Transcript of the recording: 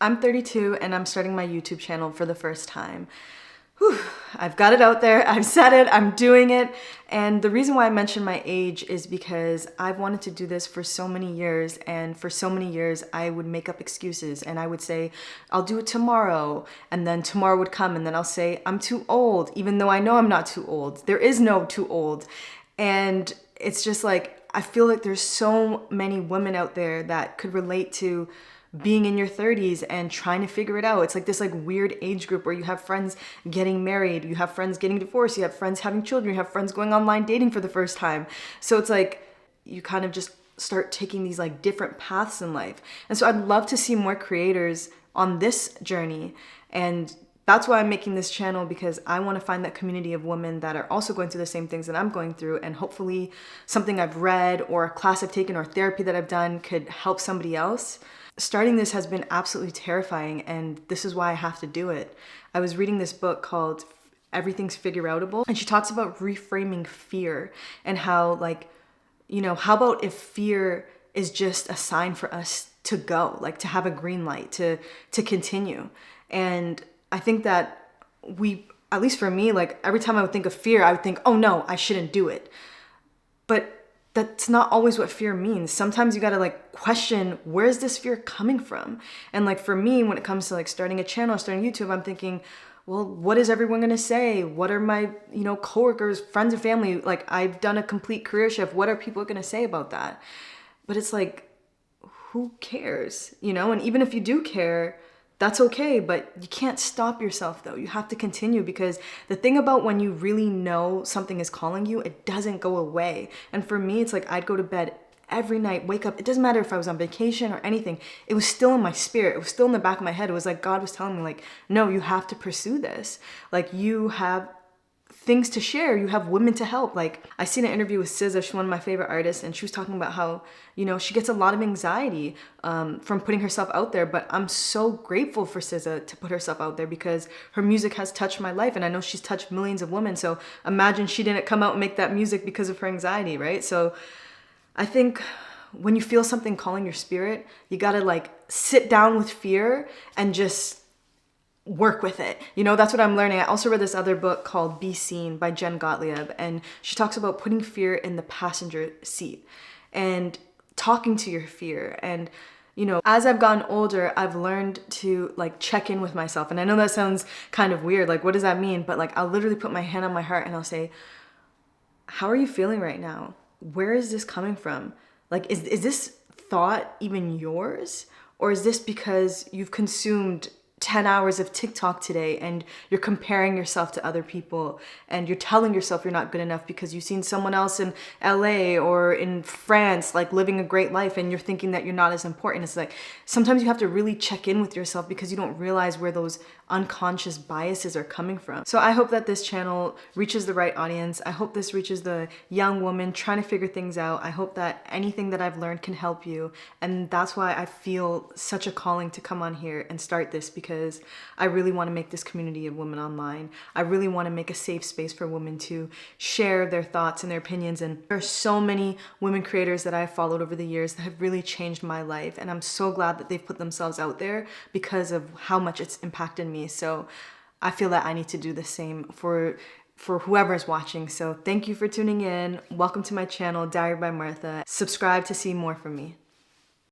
I'm 32 and I'm starting my YouTube channel for the first time. Whew, I've got it out there, I've said it, I'm doing it. And the reason why I mention my age is because I've wanted to do this for so many years, and for so many years I would make up excuses and I would say, I'll do it tomorrow, and then tomorrow would come and then I'll say, I'm too old, even though I know I'm not too old. There is no too old. And it's just like, I feel like there's so many women out there that could relate to being in your 30s and trying to figure it out. It's like this like weird age group where you have friends getting married, you have friends getting divorced, you have friends having children, you have friends going online dating for the first time. So it's like you kind of just start taking these like different paths in life. And so I'd love to see more creators on this journey. And that's why I'm making this channel, because I want to find that community of women that are also going through the same things that I'm going through, and hopefully something I've read or a class I've taken or therapy that I've done could help somebody else. Starting this has been absolutely terrifying, and this is why I have to do it. I was reading this book called Everything's Figureoutable, and she talks about reframing fear and how, like, you know, how about if fear is just a sign for us to go, like to have a green light, to continue. And I think that at least for me, like every time I would think of fear, I would think, oh no, I shouldn't do it. But that's not always what fear means. Sometimes you gotta like question, where's this fear coming from? And like for me, when it comes to like starting a channel, starting YouTube, I'm thinking, well, what is everyone gonna say? What are my, coworkers, friends and family? Like, I've done a complete career shift. What are people gonna say about that? But it's like, who cares? And even if you do care, that's okay, but you can't stop yourself though. You have to continue, because the thing about when you really know something is calling you, it doesn't go away. And for me, it's like I'd go to bed every night, wake up. It doesn't matter if I was on vacation or anything. It was still in my spirit. It was still in the back of my head. It was like God was telling me, like, no, you have to pursue this. Like, you have things to share, you have women to help. Like, I seen an interview with SZA, she's one of my favorite artists, and she was talking about how, she gets a lot of anxiety from putting herself out there. But I'm so grateful for SZA to put herself out there, because her music has touched my life, and I know she's touched millions of women. So imagine she didn't come out and make that music because of her anxiety, right? So I think when you feel something calling your spirit, you gotta like sit down with fear and just work with it. That's what I'm learning. I also read this other book called Be Seen by Jen Gottlieb, and she talks about putting fear in the passenger seat and talking to your fear. And as I've gotten older, I've learned to like check in with myself. And I know that sounds kind of weird, like what does that mean? But like I'll literally put my hand on my heart and I'll say, how are you feeling right now? Where is this coming from? Like, is this thought even yours? Or is this because you've consumed 10 hours of TikTok today and you're comparing yourself to other people and you're telling yourself you're not good enough because you've seen someone else in LA or in France like living a great life, and you're thinking that you're not as important? It's like sometimes you have to really check in with yourself, because you don't realize where those unconscious biases are coming from. So I hope that this channel reaches the right audience. I hope this reaches the young woman trying to figure things out. I hope that anything that I've learned can help you. And that's why I feel such a calling to come on here and start this, because I really want to make this community of women online. I really want to make a safe space for women to share their thoughts and their opinions. And there are so many women creators that I've followed over the years that have really changed my life. And I'm so glad that they've put themselves out there because of how much it's impacted me. So I feel that I need to do the same for whoever's watching. So thank you for tuning in. Welcome to my channel, Diary by Martha. Subscribe to see more from me.